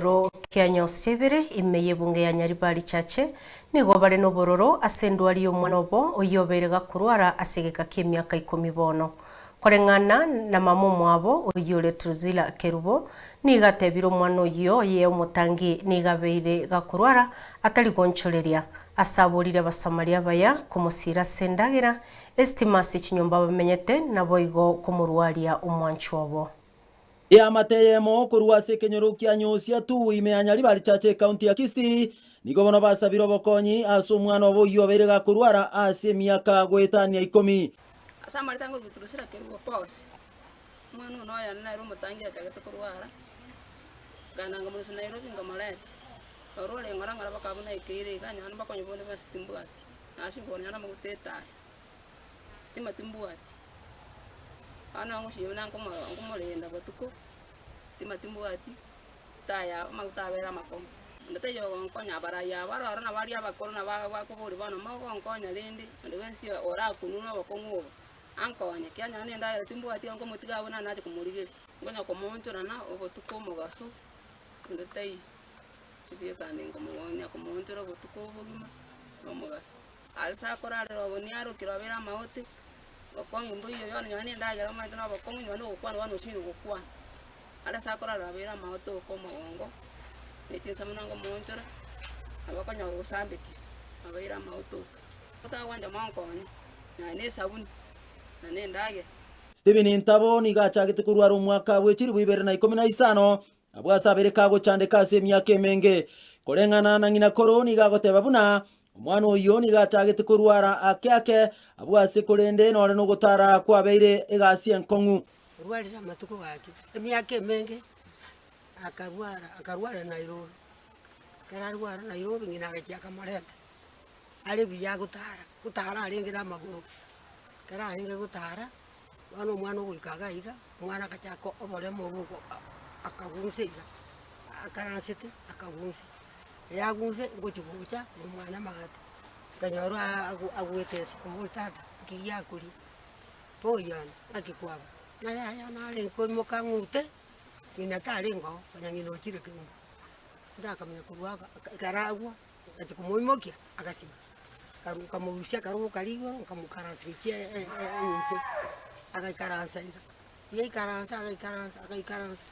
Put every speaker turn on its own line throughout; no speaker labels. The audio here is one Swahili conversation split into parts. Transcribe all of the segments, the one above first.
ro kianyosia ibere imeye bunge ya Nyaribari chache nigo bare no bororo ase ndwari omwana obo oyobere gakurwara asegeka k'emyaka 10 bono koreng'ana na mama mwabo oyore Truzila Kerubo nigatebire omwana oyo ye omotangi nigabeire gakurwara atari gonchoreria asaburire basamaria baya kumusira sendagera estimasi chinyomba bamenyete nabo igo kumurwaria omwanchu obo
ya mateyemo kurwase kenyoro kianyosia tu ime Nyaribari chache county ya Kisii nigo bono basabira obokonyi ase omwana obo oyobere gakurwara ase emyaka gwetania 10
Asamari tango Truzila Kerubo pose mwana uno ya na rumo tangira chagete kurwara gananga muri Nairobi ngamaleta orole ngara bakabuna ikire kanyana bakonye bone basitimbuati nashingona na muguteta stima timbuati ana ngushimana ngumurenda batuko stima timbuati taya magutabera makomo ndate yo nkonya baraya barara na bari abakoro na bakuburi bana mago nkonya lindi ndewensi ora kununa bakongo ankonya kyanya nenda timbuati ngo mutigabona naje kumurigeri ngonya komonchora na obotuko mugaso ndate tibiye kandi ngomonya komonchora obotuko bugima omugaso alsa korara oboniaro kirabera maote bakongi mbuyo yone nyane ndagera manje na bakongi nyane okwana wano shiri okwana ala sakora rabera maoto ko mongo netinsa munango montora abakonya rusambiki abaira maoto ota wanja mankonyi nyane sabuni nane ndage
Steven Ntabo nigachagete kurwara omwaka bwechiri bwibere na 15 abwasabere kago chande kase emyaka emenge koreng'ana na ng'ina koro nigagoteba buna omwana oyo nigachagete kurwara ake abwase korende nore no gotara kwabeire egasi enkong'u
rwarira matuko gake emyaka emenge akarwara Nairobi kararwara Nairobi ng'ina gakiaka mareta ari biya gutara arengira amaguru kararinge gutara wano mwana gwikaga iga mwana akachako obore mubuko akagunsiga akaransete akagunsi yagunse ngochibucha umwana magati kanyoro agwetese kumultata kiyakuri poyan akikwaba naya nale ko mokangute ninataringo kanyangino chireke ndakamenya kurwaga karagwa ati kumoimokia akasiba kamurusia karuka kaligo kamukaransikie ense akaikaransa ida ye karansa akaikaransa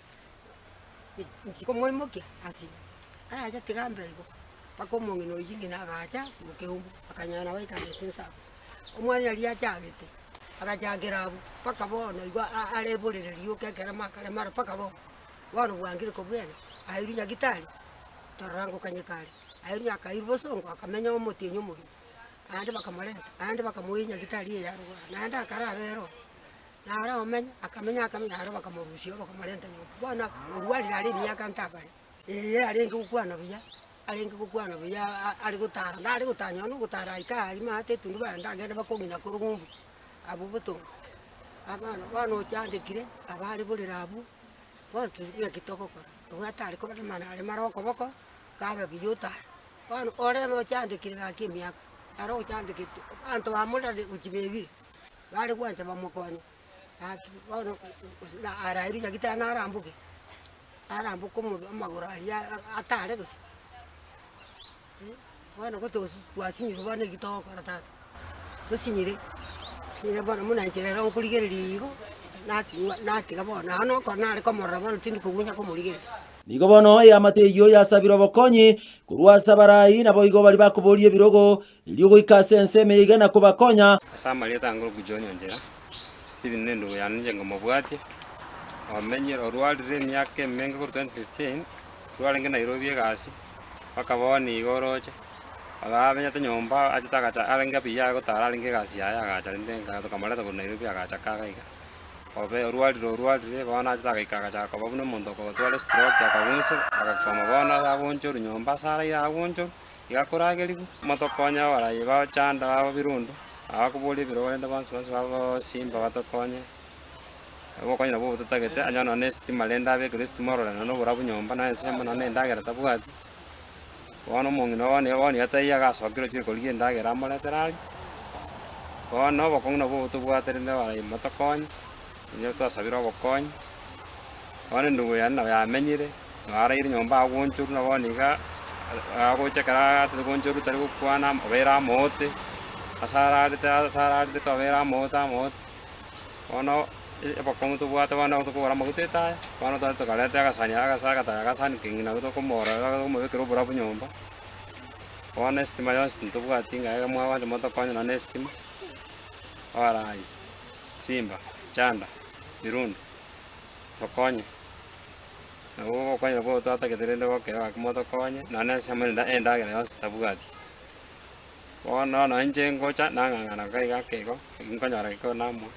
ndikomoimokia asiba aya tigambe go pakomongino yingi nagacha ukehumbu akanyana baikanetensa omwana ali achagete akajagira abu pakabona igwa arebulirio kekera makale mara pakabo wano bwangire ko bwene ayirunya gitari tarango kanyekali ayirunya kairubosongo akamenya omotinyo mugi ande bakamaleta ande bakamuyinya gitari ya ruwa nanda karabero nara omenya akamenya aro bakamurusio bakamaleta nyo bwana urwali ali myaka ntabale arenga kukwana biya ari gutara ndari gutanya no gutara ikari mate tundu bandagenda bakongina kurugumbu abubuto abana bano cyandikire abari burirabu bose tugiye kitoko ko ubwatari ko bana ari maroko boko kabe biyuta bano ore no cyandikire gakimya aro cyandikire anto bamura ukibebi bari kwanje bamukonye bano arayiri nyagitana arambuke arambuko mu magura ari atare gusa bano ko to wasinyiro bane gitoko karata to sinyire ira bana munanjira nkuligererigo natiga bona hano ko nari ko morabana tindi kugunya ko muligere
nigo bono ya mateyo yasabira obokonyi kurwasa barayi nabo igo bali bakuborie birogo ilio goikase enseme igana kubakonya
asamali tangoro kujoni onjera Steven Nendo yanije ngomobwati amenye orwalire myaka emenge ku 2015 rwalinge Nairobi egasi bakaboni igoroche agabenya nyomba achitakacha alenga biya gotara alinge gasi aya agacha ndenga tokamaleta ku Nairobi agacha kagaiga obe orwalire bana achitaka ikagacha ko babuno mondo ko twale stroke akabunse akakoma bana agoncho nyomba sara ya agoncho igakoragerigu motokonya barayi bachanda abo birundo akubuli birowenda bansu babo simba batokonye abokonya nabo tutagete anyana nesti malenda be kristo morora no burabu nyomba na sema na ndagera tabwati wano mongino wani ataiya gasokiro chiri kolie ndagera moleterali wano bokongo bo tubwaterinde barayi motokonya nyo twasabira bokonya wano ndugu yana yamenyire ara iri nyomba agonchuru na boniga agochekara tugonchuru tari kwana obera mote asara de tobera mota ono epokomu tu buat wana untuk orang maguteta wana tu kalete agasanya agasani kingina to komora mo bekero bora punyomba wana estima yos tu buat tinga ga mwa wana moto konya na estima Arai, Simba, Chanda, Irundo, Tokonya. Na huko konya kwa tata keterende kwa kera kumoto konya. Na nese menda enda gele os tabugati. Wana na nje ngocha nanga na kai ga kego. Inkonya ra ko namo.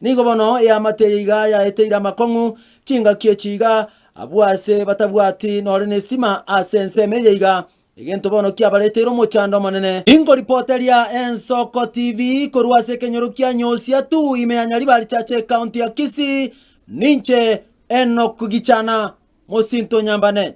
Nigo bono ya mateiga ya eteira makongu chinga kiechiga abwase batabwati nore nestima asense meyeiga. Igento bono kia baretero mochando manene. Ingo reporteria Ensoko TV korwase kenyorukia nyosia tu imeanyari bali chache county ya Kisii ninche Enoch Gichana Mosinto Nyambane.